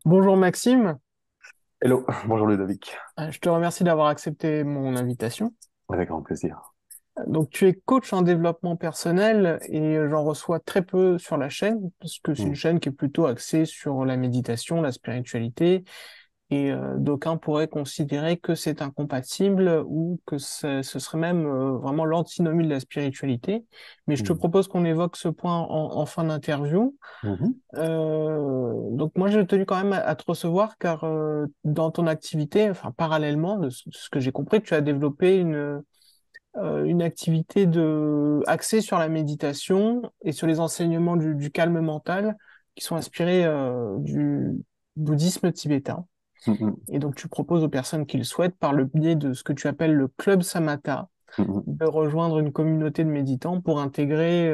Bonjour Maxime. Hello, bonjour Ludovic. Je te remercie d'avoir accepté mon invitation. Avec grand plaisir. Donc tu es coach en développement personnel et j'en reçois très peu sur la chaîne parce que c'est Hmm, une chaîne qui est plutôt axée sur la méditation, la spiritualité et d'aucuns pourraient considérer que c'est incompatible ou que ce serait même vraiment l'antinomie de la spiritualité. Mais je te hmm, propose qu'on évoque ce point en fin d'interview. mhm, Donc moi j'ai tenu quand même à te recevoir car dans ton activité, enfin parallèlement de ce que j'ai compris, tu as développé une activité axée sur la méditation et sur les enseignements du calme mental qui sont inspirés du bouddhisme tibétain. hmm, Et donc tu proposes aux personnes qui le souhaitent par le biais de ce que tu appelles le club Samatha de rejoindre une communauté de méditants pour intégrer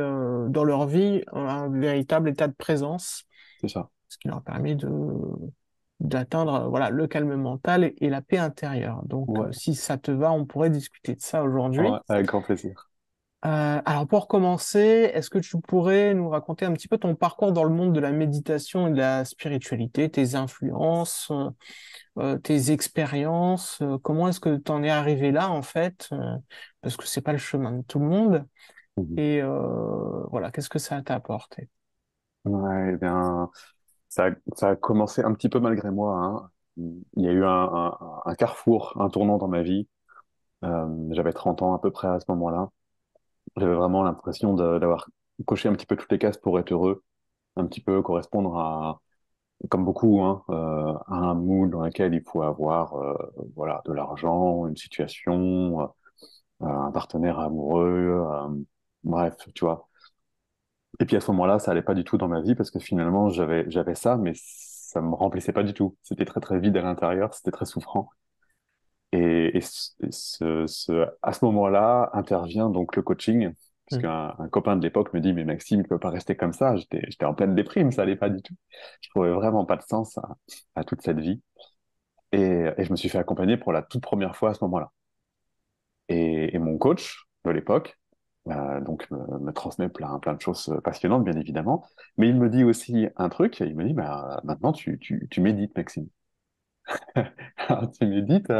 dans leur vie un véritable état de présence, c'est ça. ce qui leur permet d'atteindre voilà, le calme mental et la paix intérieure. Donc, Ouais, si ça te va, on pourrait discuter de ça aujourd'hui. ouais, avec grand plaisir. Alors, pour commencer, est-ce que tu pourrais nous raconter un petit peu ton parcours dans le monde de la méditation et de la spiritualité, tes influences, tes expériences, comment est-ce que tu en es arrivé là, en fait, parce que c'est pas le chemin de tout le monde. Mhm. Et voilà, qu'est-ce que ça t'a apporté? Ouais, eh bien, ça a commencé un petit peu malgré moi, hein. Il y a eu un carrefour, un tournant dans ma vie. J'avais 30 ans à peu près à ce moment-là. J'avais vraiment l'impression d'avoir coché un petit peu toutes les cases pour être heureux, un petit peu correspondre à, comme beaucoup, hein, à un mood dans lequel il faut avoir, voilà, de l'argent, une situation, un partenaire amoureux, bref, tu vois. Et puis à ce moment-là, ça allait pas du tout dans ma vie parce que finalement, j'avais ça, mais ça me remplissait pas du tout. C'était très très vide à l'intérieur, c'était très souffrant. À ce moment-là intervient donc le coaching, Hmm. puisqu'un copain de l'époque me dit, mais Maxime, il peut pas rester comme ça. J'étais en pleine déprime, ça allait pas du tout. Je trouvais vraiment pas de sens à toute cette vie. Et je me suis fait accompagner pour la toute première fois à ce moment-là. Et mon coach de l'époque, donc me transmet plein de choses passionnantes, bien évidemment. Mais il me dit aussi un truc, il me dit, bah, maintenant tu médites, Maxime. Alors, tu médites,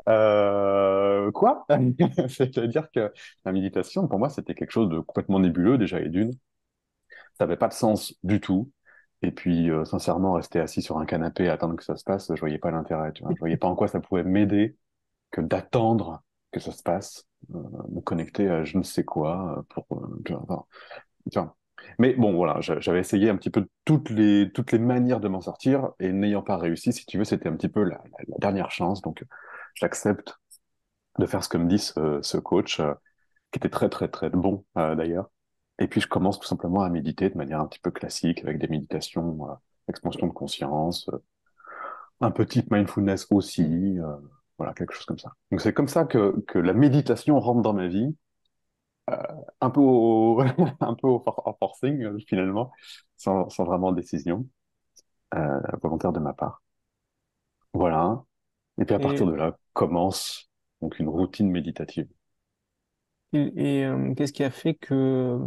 quoi? C'est-à-dire que la méditation, pour moi, c'était quelque chose de complètement nébuleux, déjà, et d'une. Ça n'avait pas de sens du tout. Et puis, sincèrement, rester assis sur un canapé, attendre que ça se passe, je voyais pas l'intérêt, tu vois. Je voyais pas en quoi ça pouvait m'aider que d'attendre que ça se passe, me connecter à je ne sais quoi tu vois, enfin, tu vois. Mais bon, voilà, j'avais essayé un petit peu toutes les manières de m'en sortir et n'ayant pas réussi, si tu veux, c'était un petit peu la dernière chance. Donc, j'accepte de faire ce que me dit ce coach, qui était très, très, très bon d'ailleurs. Et puis, je commence tout simplement à méditer de manière un petit peu classique avec des méditations, expansion de conscience, un petit mindfulness aussi, voilà, quelque chose comme ça. Donc c'est comme ça que la méditation rentre dans ma vie, un peu un peu au forcing finalement, sans vraiment décision volontaire de ma part. Voilà. Et puis à partir Et, de là commence donc une routine méditative. qu'est-ce qui a fait que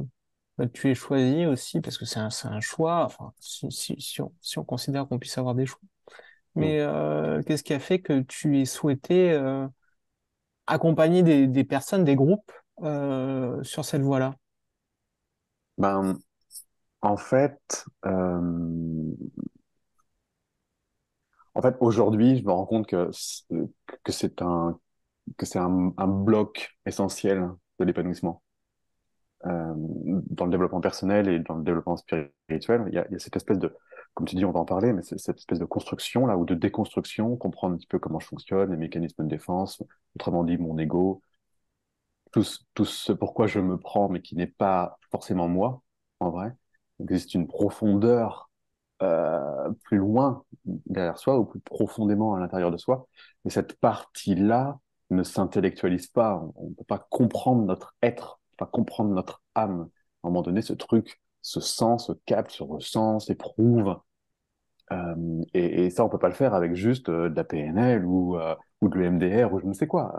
bah, tu aies choisi aussi, parce que c'est un choix, enfin, si on considère qu'on puisse avoir des choix, Mm. mais qu'est-ce qui a fait que tu aies souhaité accompagner des personnes, des groupes sur cette voie-là? Ben, en fait, aujourd'hui, je me rends compte que c'est un bloc essentiel de l'épanouissement. Dans le développement personnel et dans le développement spirituel, il y a cette espèce de, comme tu dis, on va en parler, mais c'est cette espèce de construction là ou de déconstruction, comprendre un petit peu comment je fonctionne, les mécanismes de défense, autrement dit mon ego, tout ce pourquoi je me prends, mais qui n'est pas forcément moi, en vrai. Il existe une profondeur plus loin derrière soi ou plus profondément à l'intérieur de soi, et cette partie-là ne s'intellectualise pas. On ne peut pas comprendre notre être, on peut pas comprendre notre âme. À un moment donné, ce truc se sent, se capte, se ressent, s'éprouve. Et ça, on peut pas le faire avec juste de la PNL ou de l'EMDR ou je ne sais quoi.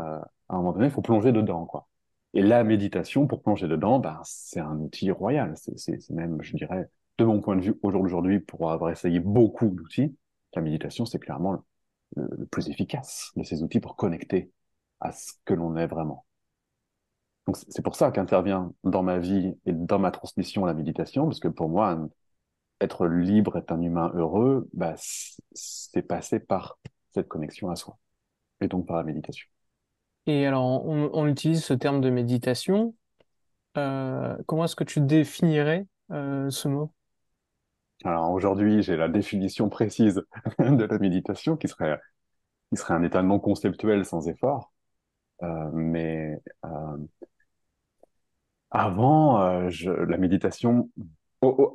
À un moment donné, il faut plonger dedans, quoi. Et la méditation, pour plonger dedans, ben, c'est un outil royal. C'est même, je dirais, de mon point de vue, au jour d'aujourd'hui, pour avoir essayé beaucoup d'outils, La méditation, c'est clairement le plus efficace de ces outils pour connecter à ce que l'on est vraiment. Donc c'est pour ça qu'intervient dans ma vie et dans ma transmission la méditation, parce que pour moi, être libre, être un humain heureux, bah, c'est passer par cette connexion à soi, et donc par la méditation. Et alors, on utilise ce terme de méditation. Comment est-ce que tu définirais ce mot? Alors aujourd'hui, j'ai la définition précise de la méditation qui serait un état non conceptuel sans effort. Mais avant, la méditation,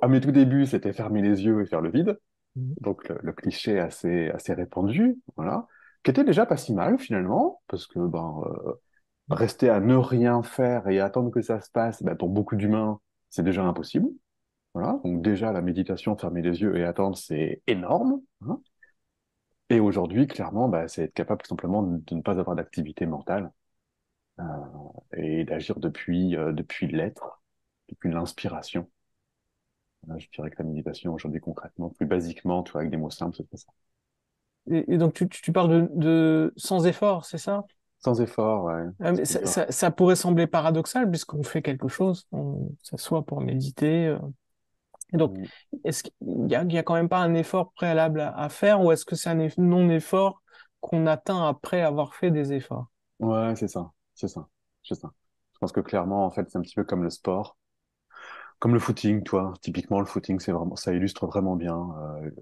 à mes tout débuts, c'était fermer les yeux et faire le vide. Mhm. Donc le cliché assez répandu, voilà, qui était déjà pas si mal finalement, parce que ben, rester à ne rien faire et attendre que ça se passe, ben, pour beaucoup d'humains, c'est déjà impossible. Voilà, donc déjà la méditation, fermer les yeux et attendre, c'est énorme, hein. Et aujourd'hui, clairement, bah, c'est être capable tout simplement de ne pas avoir d'activité mentale euh, et d'agir depuis l'être, depuis l'inspiration. Je dirais que la méditation aujourd'hui concrètement, plus basiquement, tu vois, avec des mots simples, c'est ça. Et donc, tu parles de sans effort, c'est ça? Sans effort, ouais. Mais Sans effort. ça pourrait sembler paradoxal puisqu'on fait quelque chose, on s'assoit pour méditer. Et donc, Mm. est-ce qu'il y a quand même pas un effort préalable à faire ou est-ce que c'est un non-effort qu'on atteint après avoir fait des efforts? Ouais, c'est ça, c'est ça, c'est ça. Je pense que clairement, en fait, c'est un petit peu comme le sport, comme le footing, toi. Typiquement, le footing, c'est vraiment, ça illustre vraiment bien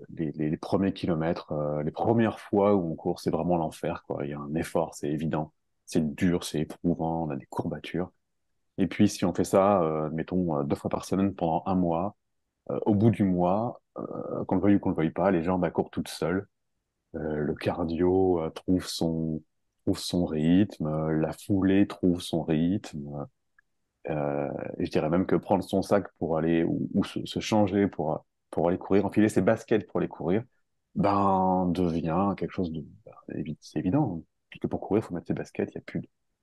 les premiers kilomètres, les premières fois où on court, c'est vraiment l'enfer, quoi. Il y a un effort, c'est évident, c'est dur, c'est éprouvant, on a des courbatures. Et puis, si on fait ça, mettons, 2 fois par semaine pendant un mois, au bout du mois, qu'on le veuille ou qu'on le veuille pas, les jambes elles courent toutes seules. Le cardio trouve son rythme, la foulée trouve son rythme. Et je dirais même que prendre son sac pour aller ou se changer pour aller courir, enfiler ses baskets pour aller courir, ben devient quelque chose de c'est évident. Parce que pour courir, il faut mettre ses baskets. Il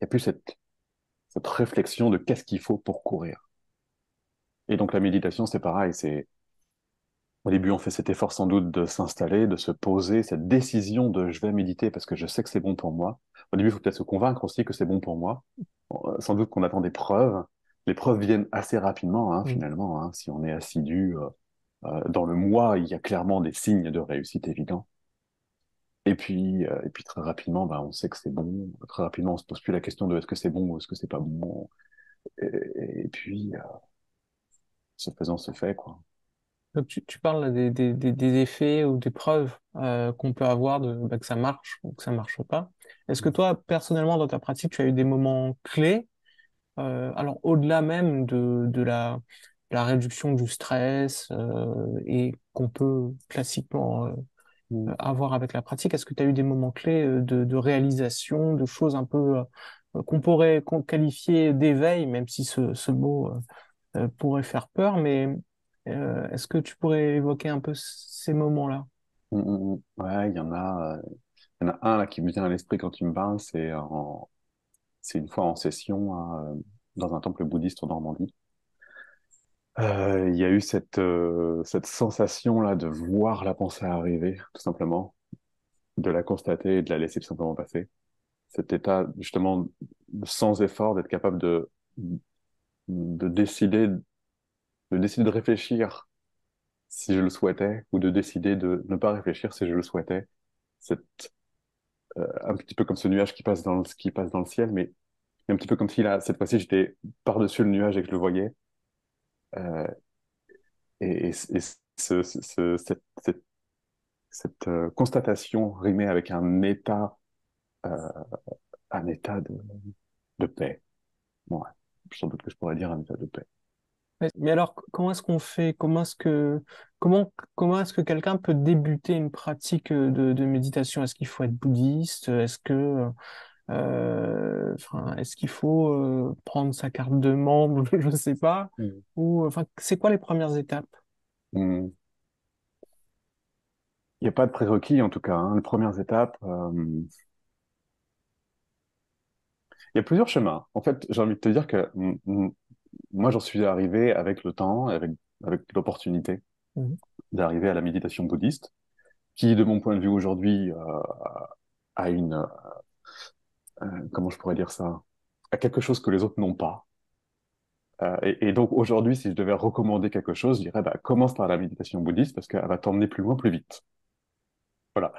y a plus cette réflexion de qu'est-ce qu'il faut pour courir. Et donc la méditation, c'est pareil. C'est Au début, on fait cet effort sans doute de s'installer, de se poser, cette décision de je vais méditer parce que je sais que c'est bon pour moi. Au début, il faut peut-être se convaincre aussi que c'est bon pour moi. Bon, sans doute qu'on attend des preuves. Les preuves viennent assez rapidement, hein, Mm. finalement, hein. Si on est assidu, dans le mois, il y a clairement des signes de réussite évidents. Et puis très rapidement, bah, on sait que c'est bon. Très rapidement, on se pose plus la question de est-ce que c'est bon ou est-ce que c'est pas bon. Et puis, ce faisant, se fait, quoi. Donc tu parles là des effets ou des preuves qu'on peut avoir que ça marche ou que ça marche pas. Est-ce que toi, personnellement, dans ta pratique, tu as eu des moments clés, alors au-delà même la réduction du stress et qu'on peut classiquement Mm. avoir avec la pratique, est-ce que tu as eu des moments clés de réalisation, de choses un peu qu'on pourrait qualifier d'éveil, même si ce mot pourrait faire peur, mais est-ce que tu pourrais évoquer un peu ces moments-là? Ouais, il y en a un là qui me vient à l'esprit quand tu me parles, c'est une fois en session hein, dans un temple bouddhiste en Normandie. Il y a eu cette sensation-là de voir la pensée arriver, tout simplement, de la constater et de la laisser tout simplement passer. Cet état, justement, sans effort, d'être capable de décider, de décider de réfléchir si je le souhaitais, ou de décider de ne pas réfléchir si je le souhaitais. C'est un petit peu comme ce nuage qui passe dans le ciel, mais un petit peu comme si là, cette fois-ci, j'étais par-dessus le nuage et que je le voyais. Euh, et cette constatation rimée avec euh, un état de paix. Bon, ouais, sans doute que je pourrais dire un état de paix. Mais alors, comment est-ce qu'on fait? Comment est-ce que quelqu'un peut débuter une pratique de méditation? Est-ce qu'il faut être bouddhiste? Enfin, est-ce qu'il faut prendre sa carte de membre? Je ne sais pas. Mm. Ou, enfin, c'est quoi les premières étapes? Mm. Il n'y a pas de prérequis, en tout cas, hein. Les premières étapes, il y a plusieurs chemins. En fait, j'ai envie de te dire que moi, j'en suis arrivé avec le temps, avec l'opportunité Mhm. d'arriver à la méditation bouddhiste. qui, de mon point de vue aujourd'hui, a une, comment je pourrais dire ça, a quelque chose que les autres n'ont pas. Et donc aujourd'hui, si je devais recommander quelque chose, je dirais, bah, commence par la méditation bouddhiste parce qu'elle va t'emmener plus loin, plus vite. Voilà.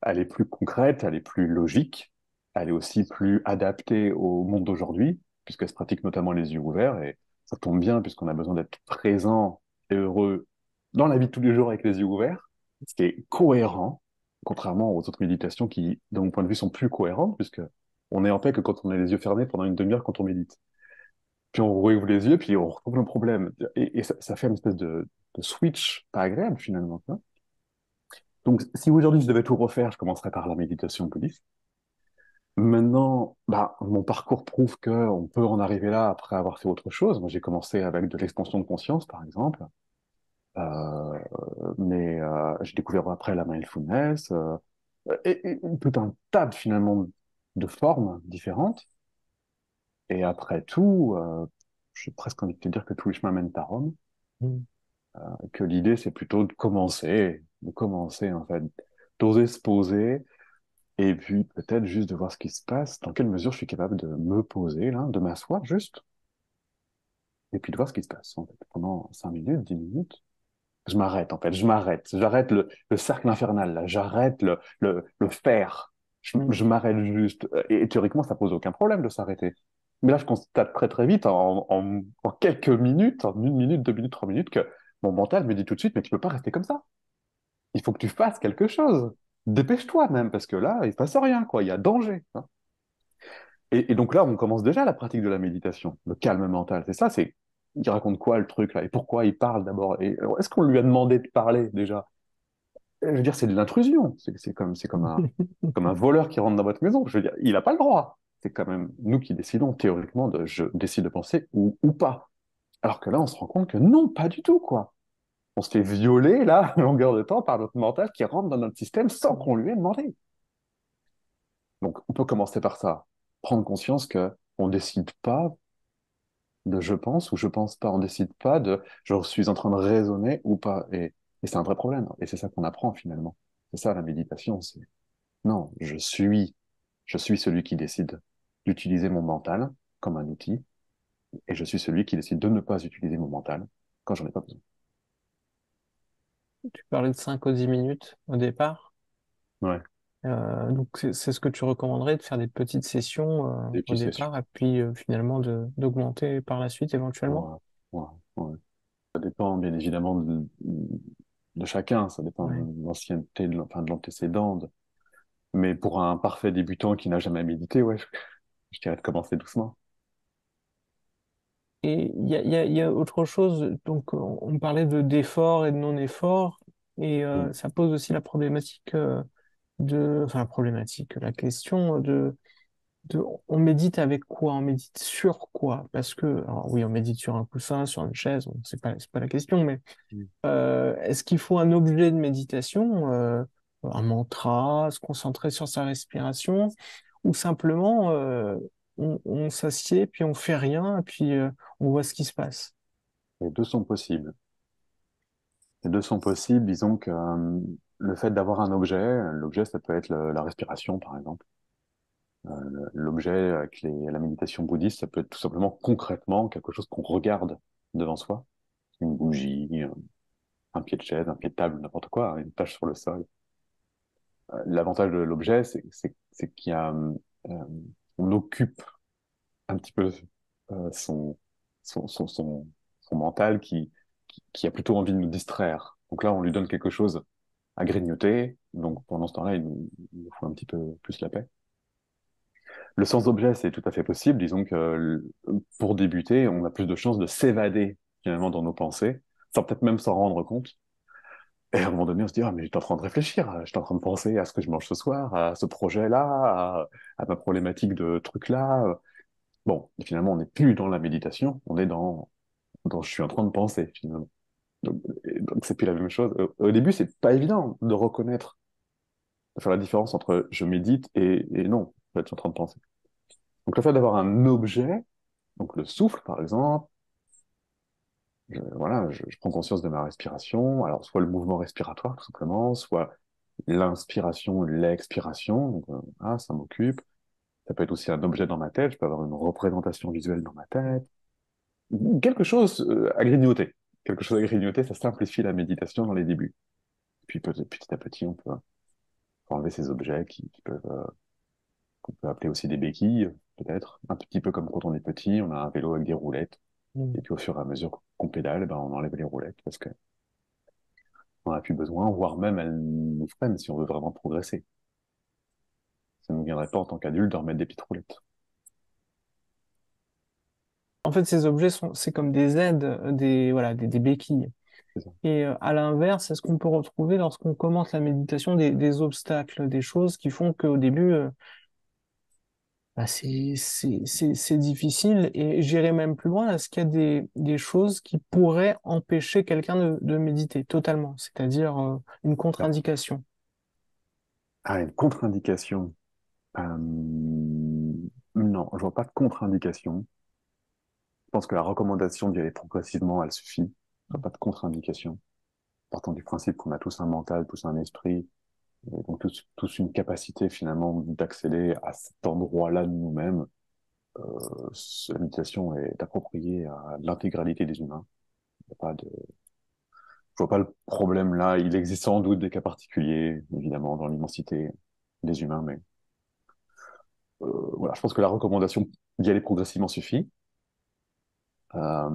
Elle est plus concrète, elle est plus logique, elle est aussi plus adaptée au monde d'aujourd'hui, puisqu'elle se pratique notamment les yeux ouverts, et ça tombe bien puisqu'on a besoin d'être présent et heureux dans la vie de tous les jours avec les yeux ouverts, ce qui est cohérent, contrairement aux autres méditations qui, de mon point de vue, sont plus cohérentes, puisque on est en paix que quand on a les yeux fermés pendant une demi-heure quand on médite. Puis on rouvre les yeux, puis on retrouve le problème. Et ça fait une espèce de switch pas agréable finalement. Tu vois. Donc si aujourd'hui je devais tout refaire, je commencerais par la méditation bouddhiste. Maintenant, bah, mon parcours prouve qu'on peut en arriver là après avoir fait autre chose. Moi, j'ai commencé avec de l'expansion de conscience, par exemple, euh, mais j'ai découvert après la mindfulness et tout un tas finalement de formes différentes. Et après tout, j'ai presque envie de te dire que tous les chemins mènent à Rome. Mm. Que l'idée, c'est plutôt de commencer en fait, d'oser se poser, et puis peut-être juste de voir ce qui se passe, dans quelle mesure je suis capable de me poser, là, de m'asseoir juste, et puis de voir ce qui se passe, en fait, pendant 5 minutes, 10 minutes. Je m'arrête, en fait, j'arrête le cercle infernal, là, j'arrête le faire. Je Mm. m'arrête juste. Et théoriquement, ça pose aucun problème de s'arrêter. Mais là, je constate très très vite, en quelques minutes, en 1 minute, 2 minutes, 3 minutes, que mon mental me dit tout de suite, mais tu peux pas rester comme ça. Il faut que tu fasses quelque chose. Dépêche-toi même, parce que là, il se passe rien, quoi. Il y a danger, hein. Et donc là, on commence déjà la pratique de la méditation, le calme mental. C'est ça, c'est il raconte quoi le truc là et pourquoi il parle d'abord. Et alors, est-ce qu'on lui a demandé de parler déjà? Je veux dire, c'est de l'intrusion. Comme un voleur qui rentre dans votre maison. Je veux dire, il n'a pas le droit. C'est quand même nous qui décidons théoriquement de je décide de penser ou pas. Alors que là, on se rend compte que non, pas du tout, quoi. On se fait violer là, à longueur de temps, par notre mental qui rentre dans notre système sans qu'on lui ait demandé. Donc, on peut commencer par ça. Prendre conscience que on décide pas de je pense ou je pense pas. On décide pas de je suis en train de raisonner ou pas. Et c'est un vrai problème. Et c'est ça qu'on apprend finalement. C'est ça la méditation. C'est non, je suis celui qui décide d'utiliser mon mental comme un outil et je suis celui qui décide de ne pas utiliser mon mental quand j'en ai pas besoin. Tu parlais de 5 ou 10 minutes au départ. Ouais, Donc c'est ce que tu recommanderais de faire des petites sessions des au petites sessions. départ et puis finalement d'augmenter par la suite éventuellement. Ouais, ouais, ouais. Ça dépend bien évidemment de chacun, ça dépend Ouais. de l'ancienneté, enfin, de l'antécédent. Mais pour un parfait débutant qui n'a jamais médité, ouais, je dirais de commencer doucement. Et il y a autre chose, donc on parlait de d'effort et de non-effort, et Mm. ça pose aussi la problématique enfin la problématique, la question on médite avec quoi? On médite sur quoi? Parce que, alors oui, on médite sur un coussin, sur une chaise, bon, c'est pas la question, mais Mm. est-ce qu'il faut un objet de méditation, un mantra, se concentrer sur sa respiration, ou simplement on s'assied, puis on fait rien, et puis on voit ce qui se passe? Les deux sont possibles. Les deux sont possibles, disons que le fait d'avoir un objet, l'objet ça peut être la respiration par exemple. L'objet avec la méditation bouddhiste, ça peut être tout simplement concrètement quelque chose qu'on regarde devant soi. Une bougie, un pied de chaise, un pied de table, n'importe quoi, une tache sur le sol. L'avantage de l'objet, c'est qu'il y a, on occupe un petit peu son, son, son, son, son mental qui a plutôt envie de nous distraire. Donc là, on lui donne quelque chose à grignoter. Donc pendant ce temps-là, il nous faut un petit peu plus la paix. Le sans-objet, c'est tout à fait possible. Disons que pour débuter, on a plus de chances de s'évader finalement dans nos pensées, sans peut-être même s'en rendre compte. Et à un moment donné, on se dit, ah, mais j'étais en train de réfléchir, j'étais en train de penser à ce que je mange ce soir, à ce projet-là, à ma problématique de truc-là. Bon, et finalement, on n'est plus dans la méditation, on est dans je suis en train de penser, finalement. Donc c'est plus la même chose. Au début, c'est pas évident de reconnaître, de faire la différence entre je médite et non, en fait, je suis en train de penser. Donc le fait d'avoir un objet, donc le souffle, par exemple, voilà, je prends conscience de ma respiration, alors soit le mouvement respiratoire, tout simplement, soit l'inspiration, l'expiration. Donc, ça m'occupe. Ça peut être aussi un objet dans ma tête. Je peux avoir une représentation visuelle dans ma tête. Quelque chose à grignoter. Quelque chose à grignoter, ça simplifie la méditation dans les débuts. Puis petit à petit, on peut enlever ces objets qui peuvent, qu'on peut appeler aussi des béquilles, peut-être. Un petit peu comme quand on est petit, on a un vélo avec des roulettes. Mm. Et puis au fur et à mesure qu'on pédale, ben, on enlève les roulettes parce que on n'a plus besoin, voire même elles nous freinent si on veut vraiment progresser. Ça ne nous viendrait pas en tant qu'adulte de remettre des petites roulettes. En fait, ces objets c'est comme des aides, voilà, des béquilles. C'est ça. Et à l'inverse, est-ce qu'on peut retrouver lorsqu'on commence la méditation des obstacles, des choses qui font qu'au début, bah, c'est difficile et j'irai même plus loin. Est-ce qu'il y a des choses qui pourraient empêcher quelqu'un de méditer totalement, c'est-à-dire une contre-indication? Ah, une contre-indication. Non, je vois pas de contre-indication. Je pense que la recommandation d'y aller progressivement, elle suffit. Je vois pas de contre-indication. Partant du principe qu'on a tous un mental, tous un esprit, et donc tous une capacité finalement d'accéder à cet endroit-là de nous-mêmes. La méditation est appropriée à l'intégralité des humains. Il y a pas de, je vois pas le problème là. Il existe sans doute des cas particuliers, évidemment, dans l'immensité des humains, mais voilà, je pense que la recommandation d'y aller progressivement suffit. Euh,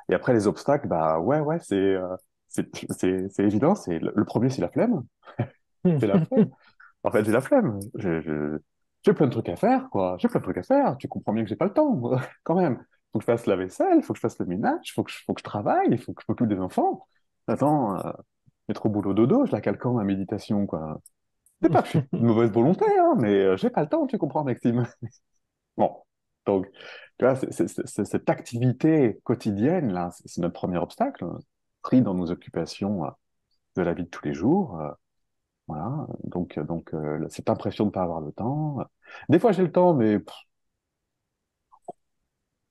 et après les obstacles, bah ouais, c'est évident. Le premier, c'est la flemme. C'est la flemme. En fait, j'ai la flemme. J'ai plein de trucs à faire, quoi. J'ai plein de trucs à faire. Tu comprends bien que j'ai pas le temps, quand même. Faut que je fasse la vaisselle, faut que je fasse le ménage, faut que je travaille, il faut que je m'occupe des enfants. Attends, mettre au boulot dodo, je la cale quand ma méditation, quoi. C'est pas que je suis de mauvaise volonté, hein, mais j'ai pas le temps, tu comprends, Maxime. Bon, donc, tu vois, cette activité quotidienne, là, c'est notre premier obstacle, pris dans nos occupations de la vie de tous les jours. Voilà, donc cette impression de ne pas avoir le temps. Des fois, j'ai le temps, mais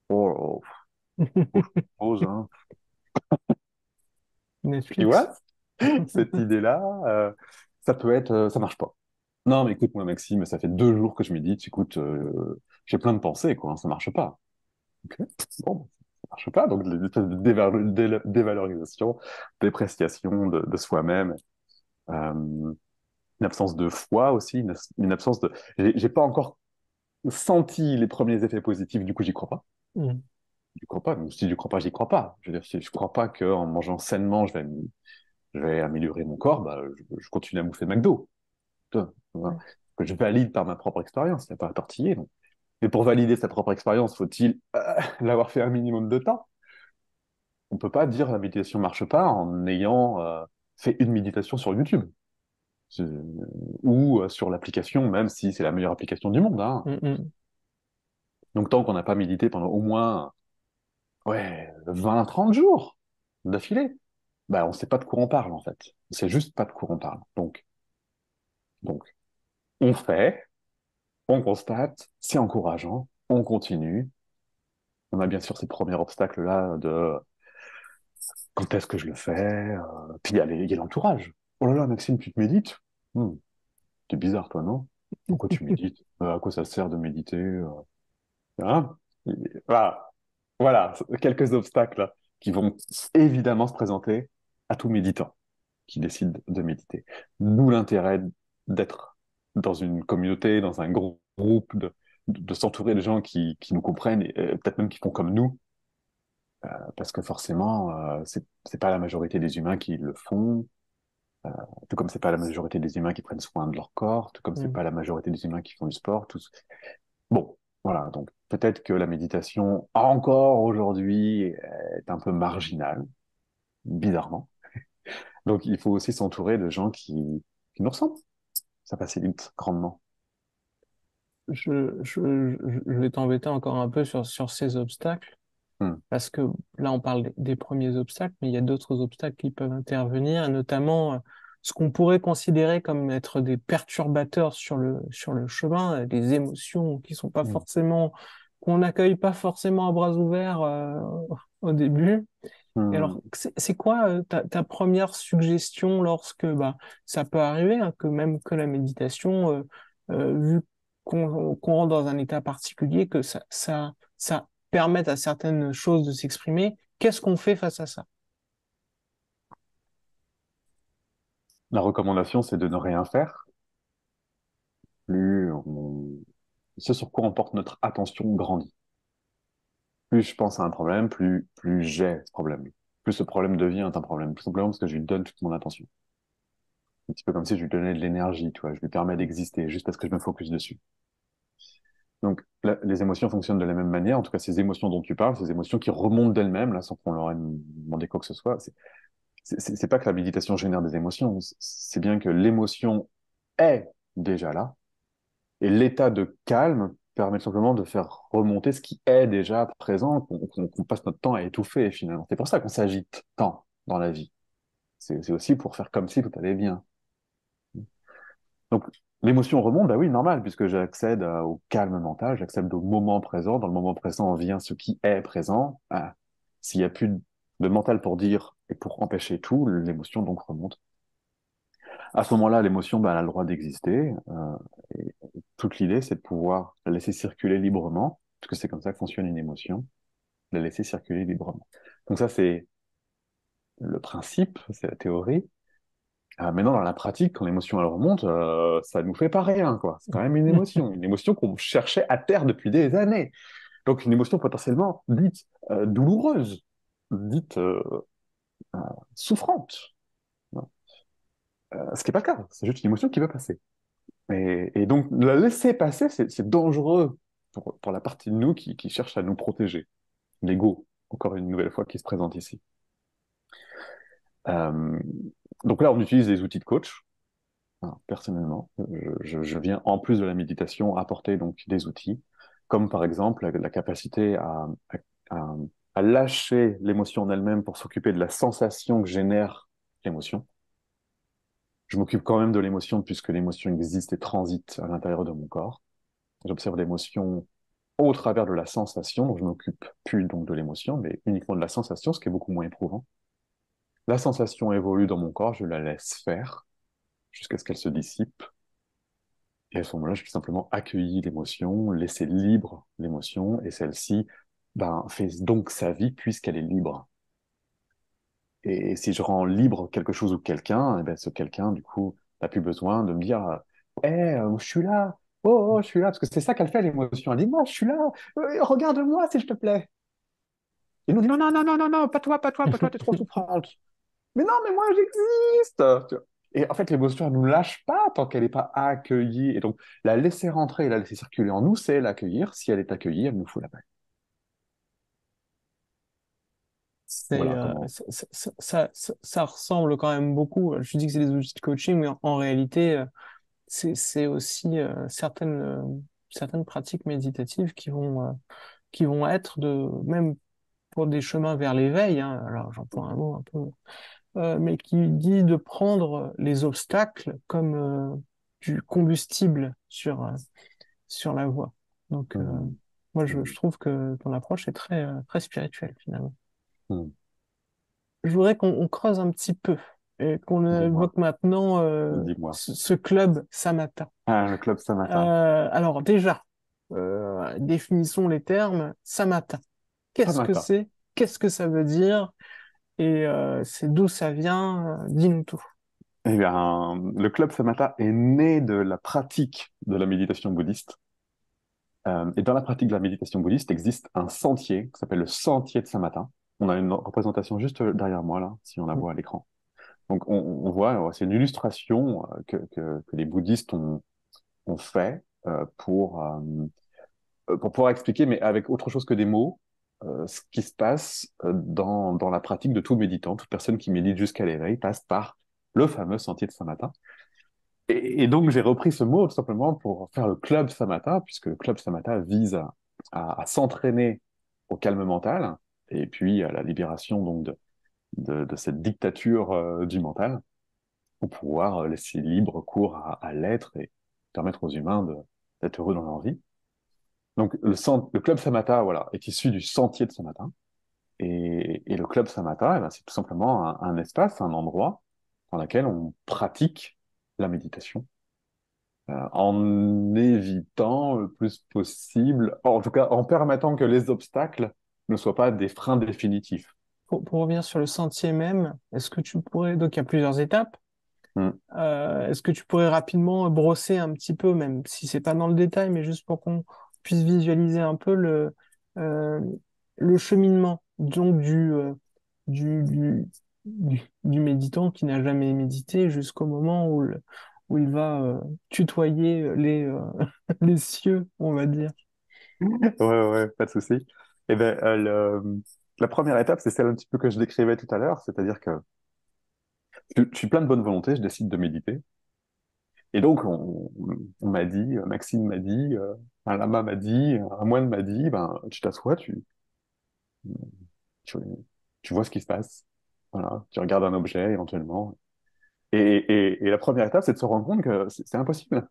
oh, faut que je pose, hein. Tu Netflix. vois, cette idée-là, ça marche pas. Non, mais écoute, moi, Maxime, ça fait 2 jours que je médite. Écoute, j'ai plein de pensées, quoi, hein, ça marche pas. Ok, bon, ça marche pas. Donc, l'espèce de dévalorisation, dépréciation de soi-même, une absence de foi aussi, une absence de. J'ai pas encore senti les premiers effets positifs, du coup, j'y crois pas. Mm. J'y crois pas. Donc, si j'y crois pas, j'y crois pas. Je veux dire, si je crois pas qu'en mangeant sainement, je vais améliorer mon corps, bah, je continue à bouffer McDo. Tu vois, Ouais. que je valide par ma propre expérience, il n'y a pas à tortiller. Donc. Et pour valider sa propre expérience, faut-il l'avoir fait un minimum de temps? On peut pas dire la méditation marche pas en ayant fait une méditation sur YouTube. C'est- ou sur l'application, même si c'est la meilleure application du monde, hein. Mm, mm. Donc tant qu'on n'a pas médité pendant au moins 20 30 jours d'affilée, bah, on sait pas de quoi on parle, en fait. On sait juste pas de quoi on parle. Donc, on fait, on constate, c'est encourageant, on continue. On a bien sûr ces premiers obstacles-là de quand est-ce que je le fais, puis il y a l'entourage. Oh là là, Maxime, tu te médites? T'es bizarre, toi, non? Pourquoi tu médites? À quoi ça sert de méditer? Hein? Et voilà, voilà, quelques obstacles là, qui vont évidemment se présenter à tout méditant qui décide de méditer. D'où l'intérêt d'être dans une communauté, dans un groupe, de s'entourer de gens qui nous comprennent et peut-être même qui font comme nous, parce que forcément, c'est pas la majorité des humains qui le font, tout comme c'est pas la majorité des humains qui prennent soin de leur corps, tout comme c'est Mm. pas la majorité des humains qui font du sport. Bon, voilà, donc peut-être que la méditation, encore aujourd'hui, est un peu marginale, bizarrement. Donc il faut aussi s'entourer de gens qui nous ressemblent. Ça facilite grandement. Je vais t'embêter encore un peu sur ces obstacles, Hmm. parce que là, on parle des premiers obstacles, mais il y a d'autres obstacles qui peuvent intervenir, et notamment ce qu'on pourrait considérer comme être des perturbateurs sur le chemin, des émotions qui sont pas Hmm. forcément, qu'on n'accueille pas forcément à bras ouverts au début. Et Hmm. alors, c'est quoi ta première suggestion lorsque bah, ça peut arriver, hein, que même que la méditation, vu qu'on rentre dans un état particulier, que ça permette à certaines choses de s'exprimer, qu'est-ce qu'on fait face à ça? La recommandation, c'est de ne rien faire. Ce sur quoi on porte notre attention grandit. Plus je pense à un problème, plus j'ai ce problème. Plus ce problème devient un problème. Tout simplement parce que je lui donne toute mon attention. Un petit peu comme si je lui donnais de l'énergie, tu vois. Je lui permets d'exister juste parce que je me focus dessus. Donc, les émotions fonctionnent de la même manière. En tout cas, ces émotions dont tu parles, ces émotions qui remontent d'elles-mêmes, là, sans qu'on leur ait demandé quoi que ce soit, c'est pas que la méditation génère des émotions. C'est bien que l'émotion est déjà là. Et l'état de calme permet simplement de faire remonter ce qui est déjà présent, qu'on passe notre temps à étouffer finalement. C'est pour ça qu'on s'agite tant dans la vie. C'est aussi pour faire comme si tout allait bien. Donc, l'émotion remonte, bah oui, normal, puisque j'accède au calme mental, j'accède au moment présent. Dans le moment présent vient ce qui est présent. Ah, s'il n'y a plus de mental pour dire et pour empêcher tout, l'émotion donc remonte. À ce moment-là, l'émotion, bah, elle a le droit d'exister. Et toute l'idée, c'est de pouvoir la laisser circuler librement, parce que c'est comme ça que fonctionne une émotion, la laisser circuler librement. Donc ça, c'est le principe, c'est la théorie. Maintenant, dans la pratique, quand l'émotion elle remonte, ça nous fait pas rien, quoi. C'est quand même une émotion qu'on cherchait à terre depuis des années. Donc une émotion potentiellement dite douloureuse, dite euh, souffrante. Ce qui n'est pas le cas, c'est juste une émotion qui veut passer. Et donc la laisser passer, c'est dangereux pour la partie de nous qui cherche à nous protéger. L'ego, encore une nouvelle fois, qui se présente ici. Euh, donc là, on utilise des outils de coach. Enfin, personnellement, je viens en plus de la méditation apporter donc des outils, comme par exemple la capacité à, à lâcher l'émotion en elle-même pour s'occuper de la sensation que génère l'émotion. Je m'occupe quand même de l'émotion puisque l'émotion existe et transite à l'intérieur de mon corps. J'observe l'émotion au travers de la sensation, donc je m'occupe plus donc de l'émotion, mais uniquement de la sensation, ce qui est beaucoup moins éprouvant. La sensation évolue dans mon corps, je la laisse faire jusqu'à ce qu'elle se dissipe. Et à ce moment-là, je vais simplement accueillir l'émotion, laisser libre l'émotion, et celle-ci, ben, fait donc sa vie puisqu'elle est libre. Et si je rends libre quelque chose ou quelqu'un, eh ben, ce quelqu'un, du coup, n'a plus besoin de me dire, je suis là, je suis là, parce que c'est ça qu'elle fait, l'émotion. Elle dit, moi, je suis là, regarde-moi, s'il te plaît. Et nous, on dit, non, non, non, non, non, non, pas toi, t'es trop souffrante. Mais non, mais moi, j'existe. Tu vois. Et en fait, l'émotion, elle nous lâche pas tant qu'elle n'est pas accueillie. Et donc, la laisser rentrer et la laisser circuler en nous, c'est l'accueillir. Si elle est accueillie, elle nous fout la paix. C'est, Voilà comment. ça ressemble quand même beaucoup. Je dis que c'est des outils de coaching, mais en réalité, c'est aussi certaines pratiques méditatives qui vont être même pour des chemins vers l'éveil, hein, alors j'emploie un mot un peu, mais qui dit de prendre les obstacles comme du combustible sur la voie. Donc, Hmm, moi, je hmm, trouve que ton approche est très spirituelle, finalement. hmm. Je voudrais qu'on creuse un petit peu et qu'on Dis-moi, évoque maintenant dis-moi. ce club Samatha. Ah, le club Samata. Alors déjà, définissons les termes. Samatha. Qu'est-ce que Samata. c'est? Qu'est-ce que ça veut dire? Et c'est d'où ça vient? Dis-nous tout. Eh bien, le club Samata est né de la pratique de la méditation bouddhiste. Et dans la pratique de la méditation bouddhiste existe un sentier qui s'appelle le sentier de Samatha. On a une représentation juste derrière moi, là, si on la voit à l'écran. Donc, on voit, c'est une illustration que les bouddhistes ont fait pour pouvoir expliquer, mais avec autre chose que des mots, ce qui se passe dans la pratique de tout méditant. Toute personne qui médite jusqu'à l'éveil passe par le fameux sentier de Samatha. Et donc, j'ai repris ce mot tout simplement pour faire le club Samatha, puisque le club Samatha vise à s'entraîner au calme mental et puis à la libération donc de cette dictature du mental pour pouvoir laisser libre cours à l'être et permettre aux humains d'être heureux dans leur vie. Donc, le club Samatha, voilà, est issu du sentier de Samatha. Et le club Samatha, eh ben, c'est tout simplement un espace, un endroit dans lequel on pratique la méditation, en évitant le plus possible, en tout cas en permettant que les obstacles ne soient pas des freins définitifs. Pour revenir sur le sentier même, est-ce que tu pourrais, donc il y a plusieurs étapes, Mm. est-ce que tu pourrais rapidement brosser un petit peu, même si c'est pas dans le détail, mais juste pour qu'on puisse visualiser un peu euh, le cheminement, donc du, du, du méditant qui n'a jamais médité jusqu'au moment où il va tutoyer les cieux, on va dire. Ouais, pas de souci. Eh ben, la première étape, c'est celle un petit peu que je décrivais tout à l'heure, c'est-à-dire que je suis plein de bonne volonté, je décide de méditer. Et donc, on m'a dit, Maxime m'a dit, un lama m'a dit, un moine m'a dit, ben, tu t'assois, tu, tu vois ce qui se passe. Voilà, tu regardes un objet éventuellement. Et la première étape, c'est de se rendre compte que c'est impossible.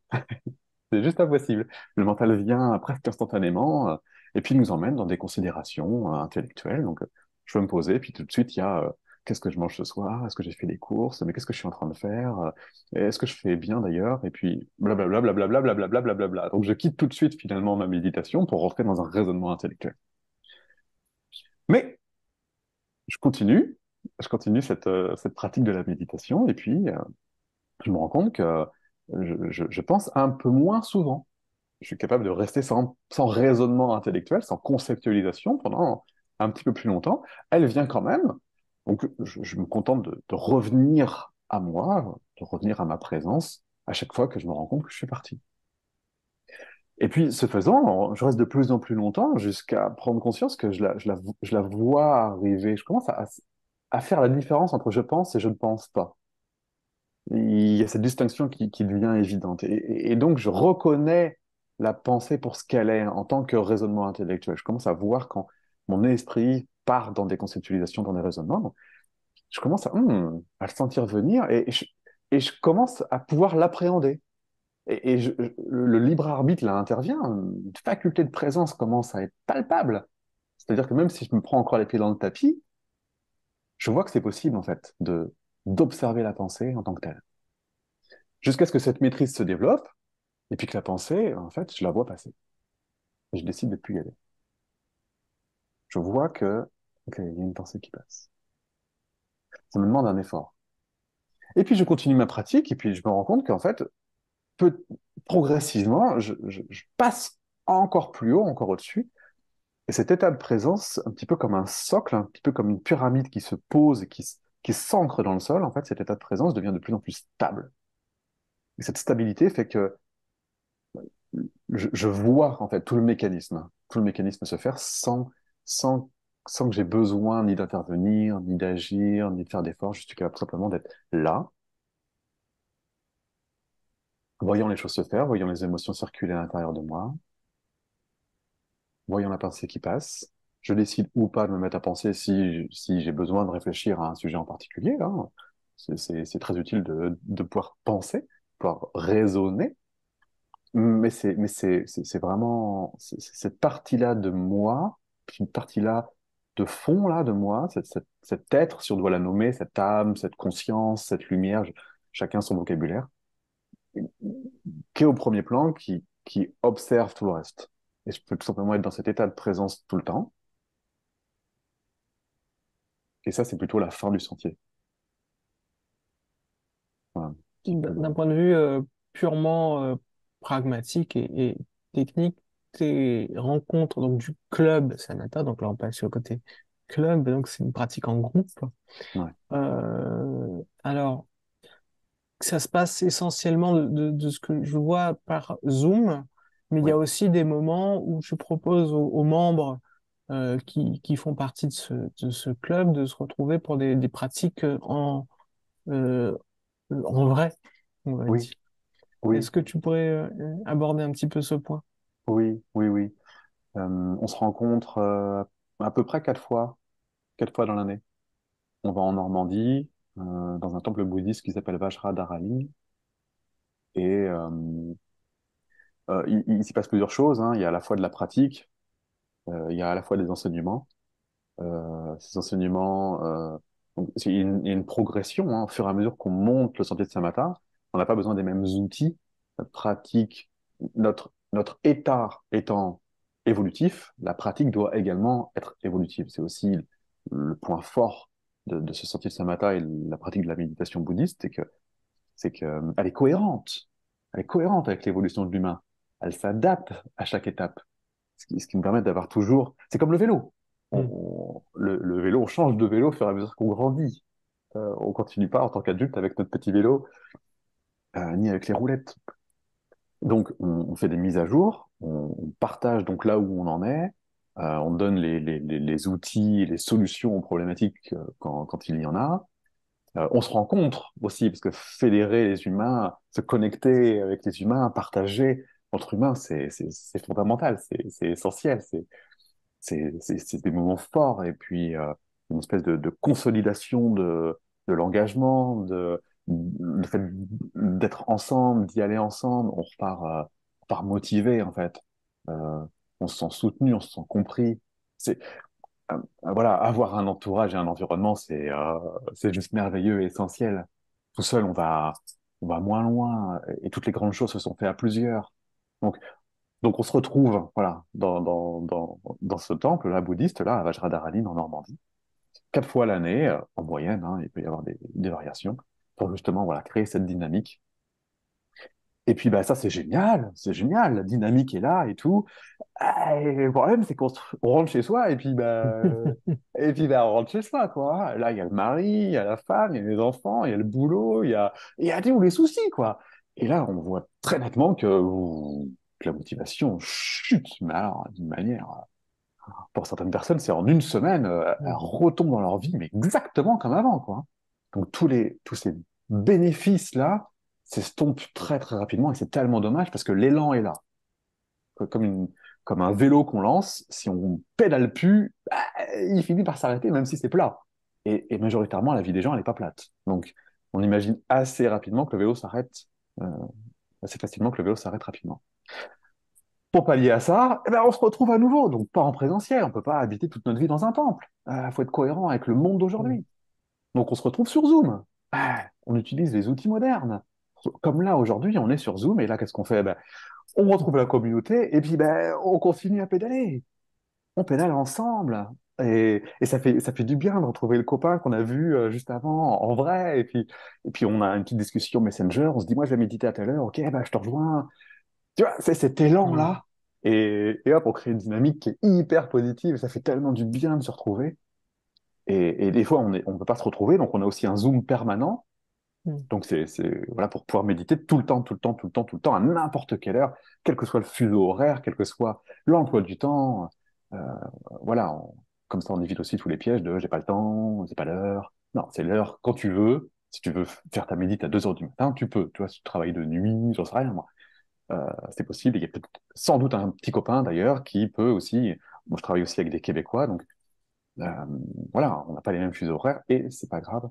C'est juste impossible. Le mental vient presque instantanément et puis nous emmène dans des considérations intellectuelles. Donc, je vais me poser, puis tout de suite, il y a qu'est-ce que je mange ce soir? Est-ce que j'ai fait des courses? Mais qu'est-ce que je suis en train de faire? Est-ce que je fais bien d'ailleurs? Et puis, blablabla, blablabla, blablabla, blablabla. Donc, je quitte tout de suite finalement ma méditation pour rentrer dans un raisonnement intellectuel. Mais je continue cette pratique de la méditation et puis je me rends compte que je pense un peu moins souvent. Je suis capable de rester sans raisonnement intellectuel, sans conceptualisation pendant un petit peu plus longtemps. Elle vient quand même. Donc, je me contente de revenir à moi, de revenir à ma présence à chaque fois que je me rends compte que je suis parti. Et puis, ce faisant, je reste de plus en plus longtemps jusqu'à prendre conscience que je la vois arriver. Je commence à faire la différence entre je pense et je ne pense pas. Il y a cette distinction qui devient évidente. Et donc, je reconnais la pensée pour ce qu'elle est en tant que raisonnement intellectuel. Je commence à voir quand mon esprit part dans des conceptualisations, dans des raisonnements. Donc, je commence à le sentir venir et je commence à pouvoir l'appréhender. Le libre arbitre, là, intervient. Une faculté de présence commence à être palpable. C'est-à-dire que même si je me prends encore les pieds dans le tapis, je vois que c'est possible, en fait, d'observer la pensée en tant que telle. Jusqu'à ce que cette maîtrise se développe, et puis que la pensée, en fait, je la vois passer. Et je décide de plus y aller. Je vois que, ok, il y a une pensée qui passe. Ça me demande un effort. Et puis je continue ma pratique, et puis je me rends compte qu'en fait, peu, progressivement, je passe encore plus haut, encore au-dessus. Et cet état de présence, un petit peu comme un socle, un petit peu comme une pyramide qui se pose et qui s'ancre dans le sol, en fait, cet état de présence devient de plus en plus stable. Et cette stabilité fait que je vois en fait tout le mécanisme se faire sans, sans que j'ai besoin ni d'intervenir, ni d'agir, ni de faire d'efforts. Je suis capable simplement d'être là, voyant les choses se faire, voyant les émotions circuler à l'intérieur de moi, voyant la pensée qui passe. Je décide ou pas de me mettre à penser si j'ai besoin de réfléchir à un sujet en particulier. Hein. C'est très utile de pouvoir penser, de pouvoir raisonner. C'est vraiment cette partie-là de moi, une partie-là de fond là de moi, cet être, si on doit la nommer, cette âme, cette conscience, cette lumière, chacun son vocabulaire, qui est au premier plan, qui observe tout le reste. Et je peux tout simplement être dans cet état de présence tout le temps. Et ça, c'est plutôt la fin du sentier. Voilà, un petit peu. D'un point de vue purement pragmatique et technique, tes rencontres donc du club Sanata, donc là on passe sur le côté club, donc c'est une pratique en groupe. Ouais, Alors, ça se passe essentiellement de ce que je vois par Zoom, mais il y a oui, aussi des moments où je propose aux membres qui font partie de ce club de se retrouver pour des pratiques euh, en vrai, on va oui, dire. oui, Est-ce que tu pourrais aborder un petit peu ce point? oui. On se rencontre à peu près 4 fois dans l'année. On va en Normandie, dans un temple bouddhiste qui s'appelle Vajradharaling. Et il s'y passe plusieurs choses. Hein. Il y a à la fois de la pratique, il y a à la fois des enseignements. ces enseignements. Donc, il y a une progression, hein, au fur et à mesure qu'on monte le sentier de Samatha. On n'a pas besoin des mêmes outils. Notre pratique, notre état étant évolutif, la pratique doit également être évolutive. C'est aussi le point fort de ce sentier de Samatha et la pratique de la méditation bouddhiste, c'est que, elle est cohérente. Elle est cohérente avec l'évolution de l'humain. Elle s'adapte à chaque étape. Ce qui nous permet d'avoir toujours. C'est comme le vélo. Mm. Le vélo, on change de vélo au fur et à mesure qu'on grandit. On continue pas en tant qu'adulte avec notre petit vélo, ni avec les roulettes. Donc, on fait des mises à jour, on partage donc là où on en est, on donne les outils, les solutions aux problématiques quand il y en a. On se rencontre aussi, parce que fédérer les humains, se connecter avec les humains, partager entre humains, c'est fondamental, c'est essentiel, c'est des moments forts, et puis une espèce de consolidation de l'engagement, le fait d'être ensemble, d'y aller ensemble, on repart motivé en fait. Euh, on se sent soutenu, on se sent compris. C'est voilà, avoir un entourage et un environnement, c'est juste merveilleux et essentiel. Tout seul, on va moins loin, et toutes les grandes choses se sont faites à plusieurs. Donc, donc on se retrouve, voilà, dans ce temple-là, bouddhiste, là, à Vajradharani, en Normandie, 4 fois l'année, en moyenne, hein, il peut y avoir des variations, pour justement, voilà, créer cette dynamique. Et puis, bah, ça, c'est génial, la dynamique est là et tout. Ah, et le problème, c'est on rentre chez soi et puis bah, on rentre chez soi, quoi. Là, il y a le mari, il y a la femme, il y a les enfants, il y a le boulot, il y a tous les soucis, quoi. Et là, on voit très nettement que la motivation chute, mais alors, d'une manière, pour certaines personnes, c'est en une semaine, elles Mm. retombent dans leur vie, mais exactement comme avant, quoi. Donc, tous ces bénéfices-là s'estompent très, très rapidement, et c'est tellement dommage parce que l'élan est là comme comme un vélo qu'on lance, si on pédale plus, bah, il finit par s'arrêter même si c'est plat. Et majoritairement, la vie des gens, elle n'est pas plate. Donc, on imagine assez rapidement que le vélo s'arrête, euh, assez facilement que le vélo s'arrête rapidement. Pour pallier à ça, eh ben, on se retrouve à nouveau, donc pas en présentiel, on peut pas habiter toute notre vie dans un temple. Il faut être cohérent avec le monde Mm. d'aujourd'hui. Donc on se retrouve sur Zoom. On utilise les outils modernes. Comme là, aujourd'hui, on est sur Zoom, et là, qu'est-ce qu'on fait? Ben, on retrouve la communauté, et puis ben, on continue à pédaler. On pédale ensemble. Et ça fait du bien de retrouver le copain qu'on a vu juste avant en vrai. Et puis on a une petite discussion Messenger. On se dit, moi, je vais méditer à telle heure. Ok, bah, je te rejoins. Tu vois, c'est cet Mm. élan-là. Et hop, on crée une dynamique qui est hyper positive. Ça fait tellement du bien de se retrouver. Et des fois, on peut pas se retrouver. Donc, on a aussi un Zoom permanent. Mm. Donc, voilà, pour pouvoir méditer tout le temps, tout le temps, tout le temps, tout le temps, à n'importe quelle heure, quel que soit le fuseau horaire, quel que soit l'emploi du temps. Euh, voilà, comme ça, on évite aussi tous les pièges de j'ai pas le temps, c'est pas l'heure. Non, c'est l'heure quand tu veux. Si tu veux faire ta médite à 2 heures du matin, tu peux. Tu vois, si tu travailles de nuit, j'en sais rien, moi. C'est possible. Il y a peut-être sans doute un petit copain d'ailleurs qui peut aussi. Moi, je travaille aussi avec des Québécois, donc euh, voilà, on n'a pas les mêmes fuseaux horaires et c'est pas grave.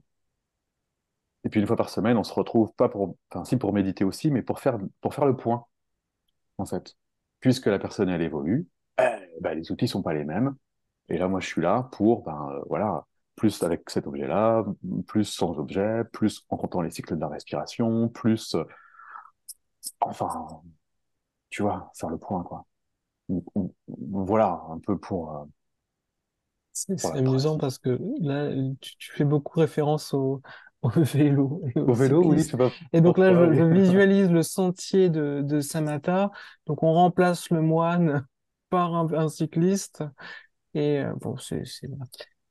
Et puis une fois par semaine, on se retrouve pas pour, enfin si pour méditer aussi, mais pour faire le point en fait. Puisque la personne elle évolue, ben, les outils sont pas les mêmes. Et là, moi, je suis là pour, ben voilà, plus avec cet objet-là, plus sans objet, plus en comptant les cycles de la respiration, plus, enfin, tu vois, faire le point quoi. Voilà un peu pour C'est la amusant pratique. parce que là, tu fais beaucoup référence au vélo et au Au vélo, oui, je cycliste. sais pas Et donc là, pourquoi, oui. je visualise le sentier de Samatha. Donc on remplace le moine par un cycliste. Et bon, c'est juste,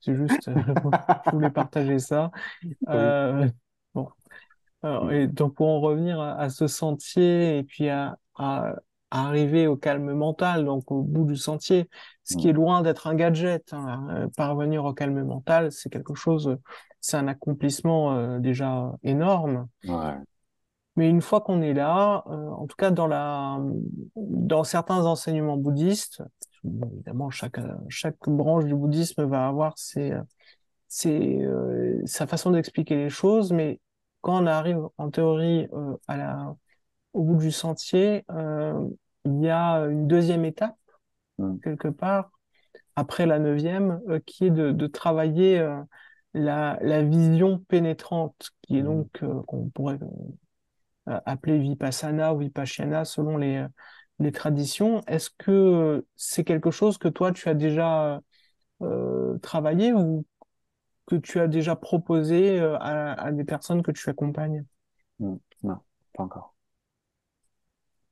je voulais partager ça. Oui. Euh, bon. Alors, et Mm, donc pour en revenir à ce sentier et puis à arriver au calme mental, donc au bout du sentier, ce qui est mm, loin d'être un gadget, hein, parvenir au calme mental, c'est quelque chose, c'est un accomplissement déjà énorme. ouais. Mais une fois qu'on est là, en tout cas dans certains enseignements bouddhistes, bon, évidemment chaque branche du bouddhisme va avoir sa façon d'expliquer les choses, mais quand on arrive en théorie au bout du sentier, il y a une deuxième étape Mm, quelque part après la neuvième, qui est de travailler la vision pénétrante, qui est Mm. donc qu'on pourrait appeler Vipassana ou Vipassana selon les traditions. Est-ce que c'est quelque chose que toi tu as déjà travaillé ou que tu as déjà proposé à des personnes que tu accompagnes? Mm. Non, pas encore.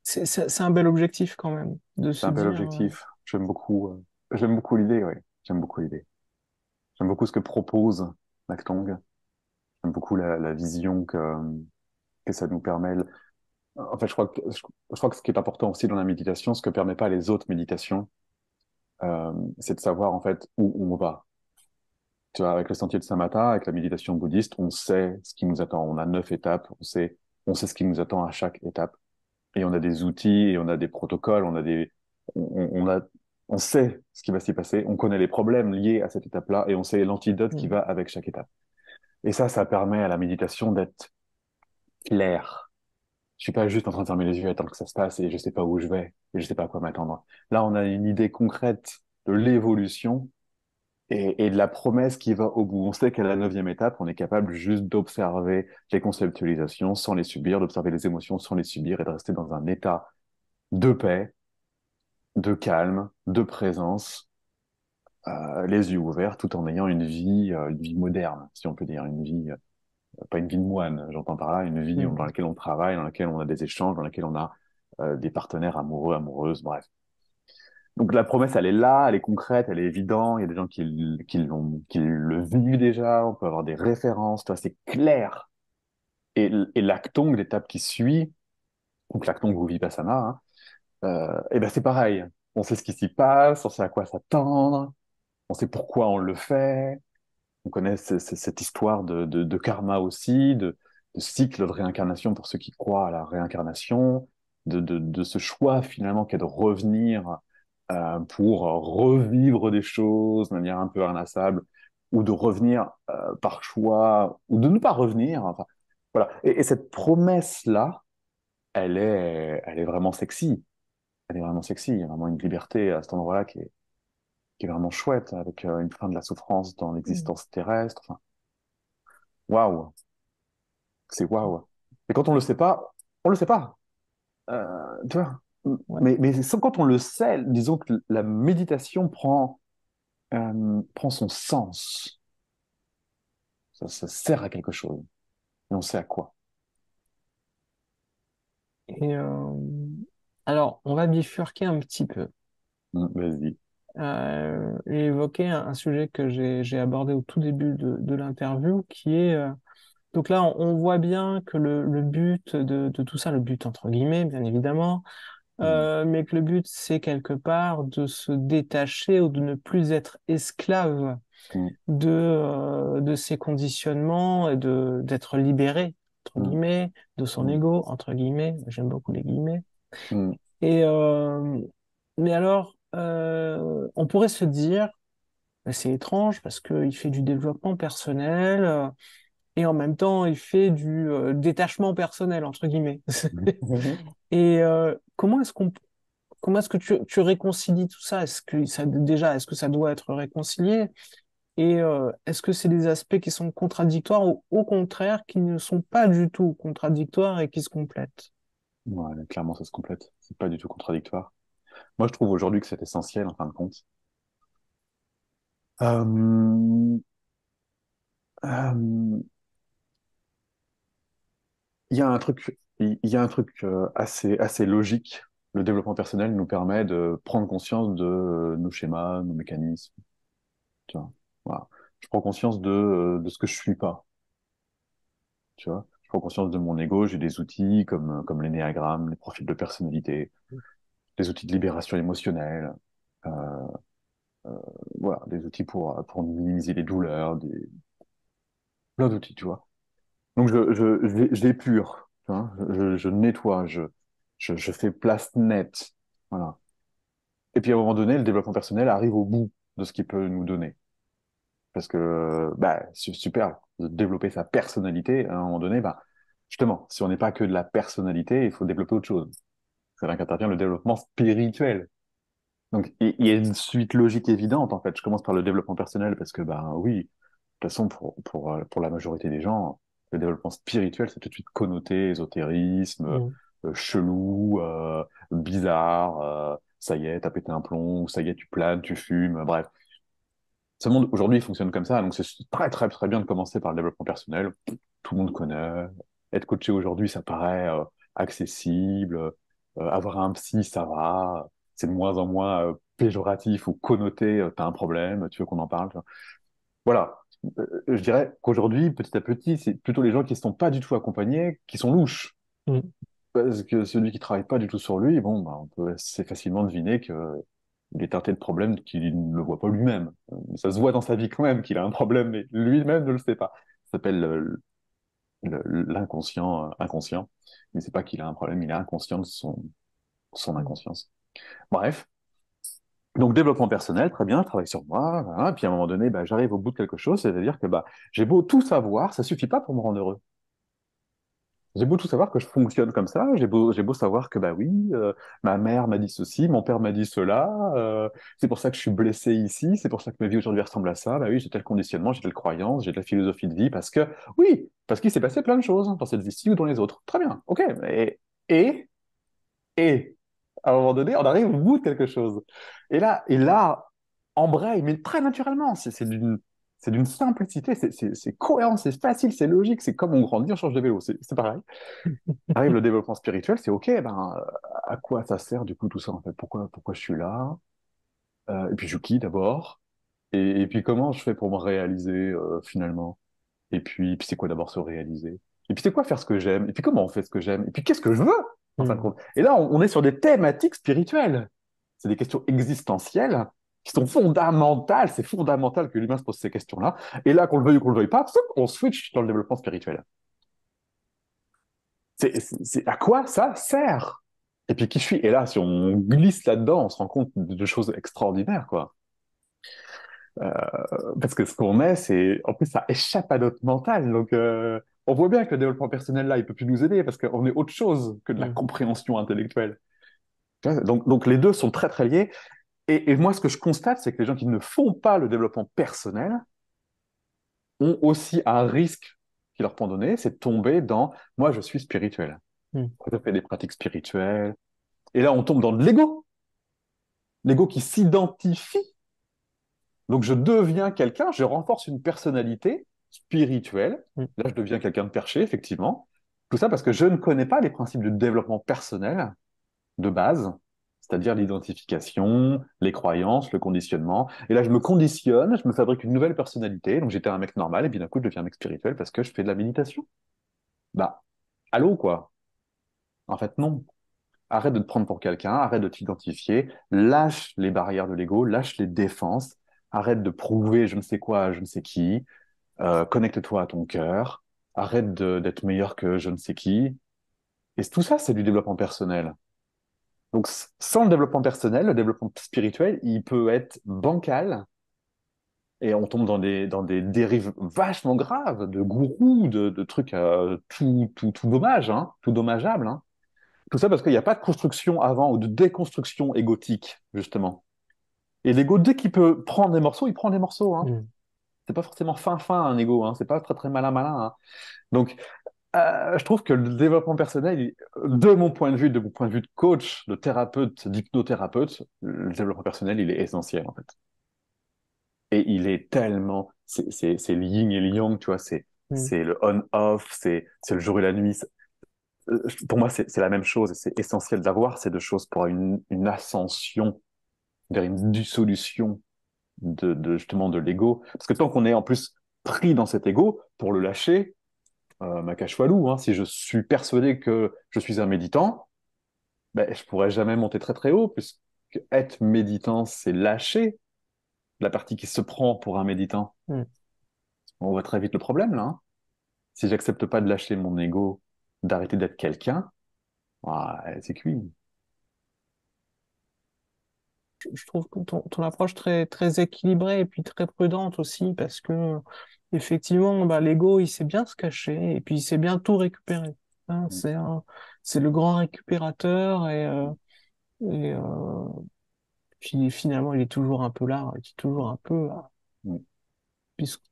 C'est un bel objectif quand même de C'est se un bel dire. objectif. J'aime beaucoup l'idée, oui. J'aime beaucoup l'idée. J'aime beaucoup ce que propose Lactong. J'aime beaucoup la vision que ça nous permet. En fait, je crois que ce qui est important aussi dans la méditation, ce que permet pas les autres méditations, c'est de savoir en fait où on va. Tu vois, avec le sentier de Samatha, avec la méditation bouddhiste, on sait ce qui nous attend. On a 9 étapes, on sait ce qui nous attend à chaque étape. Et on a des outils, et on a des protocoles, on a, on sait ce qui va s'y passer, on connaît les problèmes liés à cette étape-là, et on sait l'antidote qui Mm, va avec chaque étape. Et ça permet à la méditation d'être claire. Je suis pas juste en train de fermer les yeux et attendre que ça se passe et je sais pas où je vais et je sais pas à quoi m'attendre. Là, on a une idée concrète de l'évolution et de la promesse qui va au bout. On sait qu'à la 9e étape, on est capable juste d'observer les conceptualisations sans les subir, d'observer les émotions sans les subir et de rester dans un état de paix, de calme, de présence, les yeux ouverts, tout en ayant une vie moderne, si on peut dire, une vie, pas une vie de moine, j'entends par là, une vie dans mm, laquelle on travaille, dans laquelle on a des échanges, dans laquelle on a des partenaires amoureux, amoureuses, bref. Donc la promesse, elle est là, elle est concrète, elle est évidente. Il y a des gens qui le vivent déjà. On peut avoir des références. Toi, c'est clair. Et l'actong, l'étape qui suit, donc l'actong ou vipassana, hein, et ben c'est pareil. On sait ce qui s'y passe, on sait à quoi s'attendre, on sait pourquoi on le fait. On connaît cette histoire de karma aussi, de cycle de réincarnation pour ceux qui croient à la réincarnation, de ce choix finalement qu'est de revenir pour revivre des choses de manière un peu inlassable, ou de revenir par choix, ou de ne pas revenir. Enfin, voilà. Et cette promesse-là, elle est vraiment sexy. Elle est vraiment sexy. Il y a vraiment une liberté à cet endroit-là qui est vraiment chouette, avec une fin de la souffrance dans mm. l'existence terrestre. Enfin, waouh, c'est waouh. Et quand on le sait pas, on le sait pas. Tu vois. Ouais. Mais sans quand on le sait, disons que la méditation prend son sens. Ça sert à quelque chose. Et on sait à quoi. Et alors, on va bifurquer un petit peu. Vas-y. J'ai évoqué un sujet que j'ai abordé au tout début de l'interview, qui est donc là, on voit bien que le but de tout ça, le but entre guillemets, bien évidemment, Mm, mais que le but, c'est quelque part de se détacher ou de ne plus être esclave mm, de ses conditionnements et d'être libéré, entre mm, guillemets, de son mm, ego, entre guillemets. J'aime beaucoup les guillemets. mm, Et, mais alors, on pourrait se dire, bah, c'est étrange parce qu'il fait du développement personnel et en même temps, il fait du détachement personnel, entre guillemets. mm. Et comment est-ce que tu réconcilies tout ça? Est-ce que ça, déjà, est-ce que ça doit être réconcilié? Et est-ce que c'est des aspects qui sont contradictoires ou au contraire qui ne sont pas du tout contradictoires et qui se complètent? Ouais, clairement, ça se complète. C'est pas du tout contradictoire. Moi, je trouve aujourd'hui que c'est essentiel, en fin de compte. Euh, euh, il y a un truc assez logique. Le développement personnel nous permet de prendre conscience de nos schémas, nos mécanismes. Tu vois. Voilà. Je prends conscience de ce que je suis pas. Tu vois. Je prends conscience de mon ego. J'ai des outils comme l'énéagramme, les profils de personnalité, des outils de libération émotionnelle. Euh, voilà, des outils pour minimiser les douleurs, plein d'outils, tu vois. Donc je l'épure, tu vois. Je nettoie, je fais place nette. Voilà. Et puis à un moment donné, le développement personnel arrive au bout de ce qu'il peut nous donner. Parce que bah, c'est super de développer sa personnalité. À un moment donné, bah, justement, si on n'est pas que de la personnalité, il faut développer autre chose. C'est là qu'intervient le développement spirituel. Donc, il y a une suite logique évidente, en fait. Je commence par le développement personnel parce que, ben oui, de toute façon, pour la majorité des gens, le développement spirituel, c'est tout de suite connoté, ésotérisme, Mm. chelou, bizarre, ça y est, t'as pété un plomb, ou ça y est, tu planes, tu fumes, bref. Ce monde, aujourd'hui, il fonctionne comme ça, donc c'est très, très, très bien de commencer par le développement personnel. Tout le monde connaît. Être coaché aujourd'hui, ça paraît accessible. Avoir un psy, ça va. C'est de moins en moins péjoratif ou connoté. T'as un problème, tu veux qu'on en parle. Tu vois. Voilà. Je dirais qu'aujourd'hui, petit à petit, c'est plutôt les gens qui ne sont pas du tout accompagnés qui sont louches. Mm. Parce que celui qui travaille pas du tout sur lui, bon, bah, on peut assez facilement deviner que il est teinté de problèmes qu'il ne le voit pas lui-même. Ça se voit dans sa vie quand même qu'il a un problème, mais lui-même ne le sait pas. Ça s'appelle l'inconscient inconscient. Il ne sait pas qu'il a un problème, il est inconscient de son Mm. inconscience. Bref. Donc, développement personnel, très bien, je travaille sur moi, voilà. Puis à un moment donné, bah, j'arrive au bout de quelque chose, c'est-à-dire que bah, j'ai beau tout savoir, ça suffit pas pour me rendre heureux. J'ai beau tout savoir que je fonctionne comme ça, j'ai beau savoir que bah oui, ma mère m'a dit ceci, mon père m'a dit cela, c'est pour ça que je suis blessé ici, c'est pour ça que ma vie aujourd'hui ressemble à ça, bah oui, j'ai tel conditionnement, j'ai telle croyance, j'ai telle philosophie de vie, parce que oui, parce qu'il s'est passé plein de choses dans cette vie-ci ou dans les autres. Très bien, ok, et, et, à un moment donné, on arrive au bout de quelque chose. Et là, embraye, mais très naturellement, c'est d'une simplicité, c'est cohérent, c'est facile, c'est logique, c'est comme on grandit, on change de vélo, c'est pareil. Arrive le développement spirituel, c'est OK, ben, à quoi ça sert du coup tout ça en fait? Pourquoi je suis là? Et puis je qui d'abord? Et puis comment je fais pour me réaliser finalement? Et puis c'est quoi d'abord se réaliser? Et puis c'est quoi faire ce que j'aime? Et puis comment on fait ce que j'aime? Et puis qu'est-ce que je veux en fin de Mm. compte? Et là, on est sur des thématiques spirituelles. C'est des questions existentielles qui sont fondamentales. C'est fondamental que l'humain se pose ces questions-là. Et là, qu'on le veuille ou qu'on le veuille pas, on switch dans le développement spirituel. À quoi ça sert? Et puis qui je suis? Et là, si on glisse là-dedans, on se rend compte de choses extraordinaires, quoi. Euh, Parce que ce qu'on est, en plus, ça échappe à notre mental. Donc, on voit bien que le développement personnel, là, il peut plus nous aider parce qu'on est autre chose que de la Mm. compréhension intellectuelle. Donc les deux sont très, très liés. Et moi, ce que je constate, c'est que les gens qui ne font pas le développement personnel ont aussi un risque qui leur peut donner, c'est de tomber dans, moi, je suis spirituel. Mm. Je fais des pratiques spirituelles. Et là, on tombe dans de l'ego. L'ego qui s'identifie. Donc, je deviens quelqu'un, je renforce une personnalité spirituelle. Mm. Là, je deviens quelqu'un de perché, effectivement. Tout ça parce que je ne connais pas les principes du développement personnel de base, c'est-à-dire l'identification, les croyances, le conditionnement. Et là, je me conditionne, je me fabrique une nouvelle personnalité. Donc, j'étais un mec normal, et puis d'un coup, je deviens un mec spirituel parce que je fais de la méditation. Bah, allô, quoi. En fait, non. Arrête de te prendre pour quelqu'un, arrête de t'identifier, lâche les barrières de l'ego, lâche les défenses, arrête de prouver je ne sais quoi à je ne sais qui, connecte-toi à ton cœur, arrête d'être meilleur que je ne sais qui. Et tout ça, c'est du développement personnel. Donc, sans le développement personnel, le développement spirituel, il peut être bancal et on tombe dans des dérives vachement graves de gourous, de trucs tout dommage, hein, tout dommageable, hein. Tout ça parce qu'il n'y a pas de construction avant ou de déconstruction égotique, justement. Et l'ego, dès qu'il peut prendre des morceaux, il prend des morceaux, hein. Mm. C'est pas forcément fin, un ego, hein. C'est pas très, très malin, hein. Donc, je trouve que le développement personnel, de mon point de vue, de mon point de vue de coach, de thérapeute, d'hypnothérapeute, le développement personnel, il est essentiel, en fait. Et il est tellement, c'est le yin et le yang, tu vois, Mm. c'est le on-off, c'est le jour et la nuit. Pour moi, c'est la même chose et c'est essentiel d'avoir ces deux choses pour une ascension vers une dissolution justement de l'ego. Parce que tant qu'on est en plus pris dans cet ego, pour le lâcher, ma walou, hein, si je suis persuadé que je suis un méditant, ben, je pourrais jamais monter très très haut, puisque être méditant, c'est lâcher la partie qui se prend pour un méditant. Mm. On voit très vite le problème là, hein. Si j'accepte pas de lâcher mon ego, d'arrêter d'être quelqu'un, c'est cuit. Je trouve que ton approche très, très équilibrée et puis très prudente aussi parce que effectivement, bah, l'ego, il sait bien se cacher et puis il sait bien tout récupérer. Hein, c'est le grand récupérateur et Puis finalement, il est toujours un peu là, il est toujours un peu là. Mm. Puisque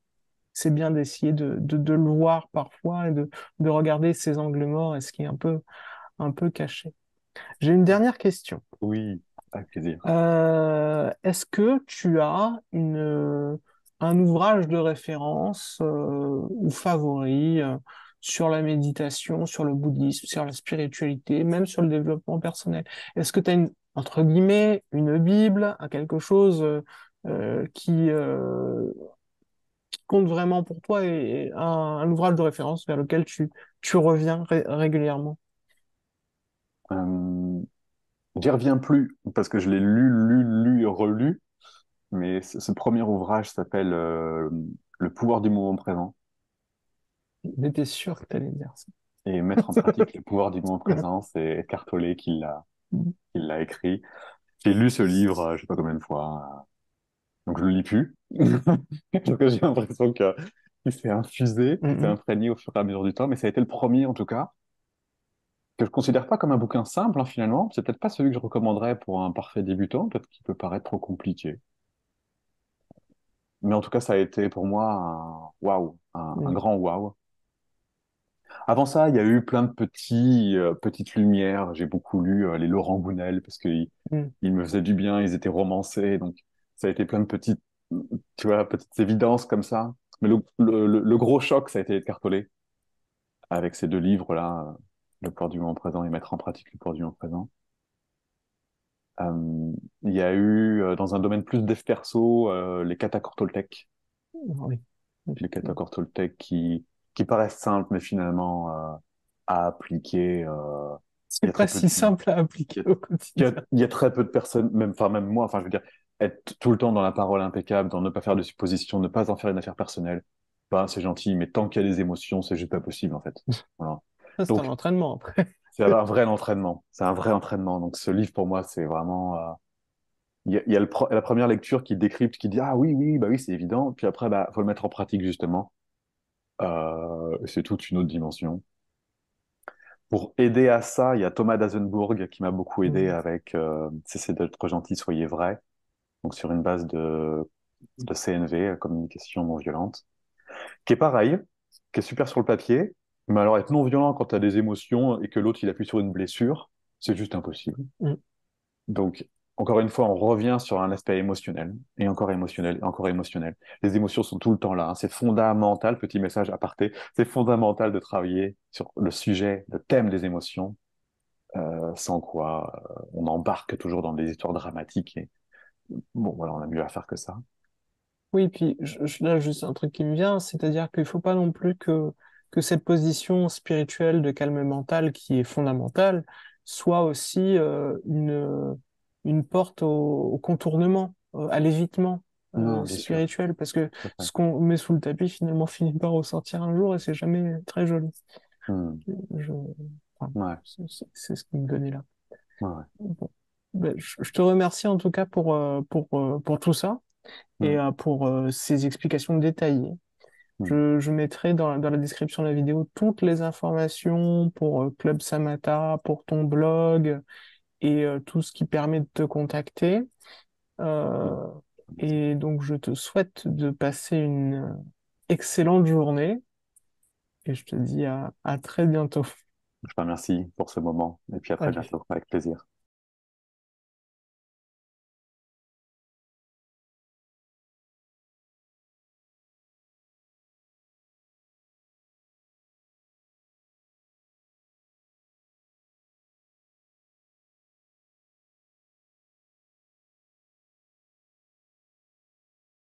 c'est bien d'essayer de le voir parfois et de regarder ses angles morts et ce qui est un peu caché. J'ai une dernière question. Oui, avec plaisir. Est-ce que tu as un ouvrage de référence ou favori sur la méditation, sur le bouddhisme, sur la spiritualité, même sur le développement personnel? Est-ce que tu as entre guillemets, une Bible, quelque chose qui compte vraiment pour toi et un ouvrage de référence vers lequel tu reviens régulièrement? Euh, J'y reviens plus parce que je l'ai lu et relu, mais ce premier ouvrage s'appelle Le pouvoir du moment présent J'étais sûr que tu allais dire et mettre en pratique le pouvoir du moment ça. présent, c'est Eckhart Tolle qui l'a écrit. J'ai lu ce livre, je sais pas combien de fois, donc je le lis plus. Donc j'ai l'impression que il s'est infusé, il s'est Mhm. imprégné au fur et à mesure du temps, mais ça a été le premier en tout cas que je considère pas comme un bouquin simple, hein, finalement. C'est peut-être pas celui que je recommanderais pour un parfait débutant, peut-être qu'il peut paraître trop compliqué. Mais en tout cas, ça a été pour moi un waouh, un Mhm. grand waouh. Avant ça, il y a eu plein de petites lumières. J'ai beaucoup lu les Laurent Gounel parce qu'ils Mhm. ils me faisaient du bien, ils étaient romancés. Donc, ça a été plein de petites, tu vois, petites évidences comme ça. Mais le gros choc, ça a été Eckhart Tolle avec ces deux livres-là, Le pouvoir du moment présent et Mettre en pratique le pouvoir du moment présent. Euh, il y a eu, dans un domaine plus dev perso, les Kata Toltec. Oui, Les Kata effectivement. Toltec qui paraissent simples, mais finalement, à appliquer, il y C'est a très pas peu si de, simple à il appliquer y a, au quotidien. il y a très peu de personnes, même, enfin, même moi, enfin, je veux dire, être tout le temps dans la parole impeccable, dans ne pas faire de suppositions, ne pas en faire une affaire personnelle, ben, c'est gentil, mais tant qu'il y a des émotions, c'est juste pas possible, en fait. Voilà. Ça, c'est un Donc, entraînement après. c'est un vrai entraînement. C'est un vrai entraînement. Donc, ce livre, pour moi, c'est vraiment, il y a la première lecture qui décrypte, qui dit, ah oui, oui, bah oui, c'est évident. Puis après, bah, faut le mettre en pratique, justement. C'est toute une autre dimension. Pour aider à ça, il y a Thomas Dazenbourg qui m'a beaucoup aidé Mm. avec Cessez d'être gentil, soyez vrai. Donc, sur une base de CNV, communication non violente, qui est pareil, qui est super sur le papier. Mais alors, être non violent quand tu as des émotions et que l'autre, il appuie sur une blessure, c'est juste impossible. Mm. Donc, encore une fois, on revient sur un aspect émotionnel, et encore émotionnel, et encore émotionnel. Les émotions sont tout le temps là, hein. C'est fondamental, petit message aparté, c'est fondamental de travailler sur le sujet, le thème des émotions, sans quoi on embarque toujours dans des histoires dramatiques. Et bon, voilà, on a mieux à faire que ça. Oui, puis là, juste un truc qui me vient, c'est-à-dire qu'il faut pas non plus que cette position spirituelle de calme mental qui est fondamentale soit aussi une porte au contournement, à l'évitement Non, bien sûr, spirituel, parce que tout à fait. ce qu'on met sous le tapis finalement finit par ressortir un jour et c'est jamais très joli. Hmm. Je, enfin, Ouais, c'est ce qui me venait là. ouais, ouais. Bon. Ben, je te remercie en tout cas pour tout ça et Hmm. pour ces explications détaillées. Hmm. Je mettrai dans la description de la vidéo toutes les informations pour Club Samata, pour ton blog et tout ce qui permet de te contacter. Hmm. Euh, et donc, je te souhaite de passer une excellente journée et je te dis à très bientôt. Je te remercie pour ce moment, et puis à très Allez, bientôt, avec plaisir.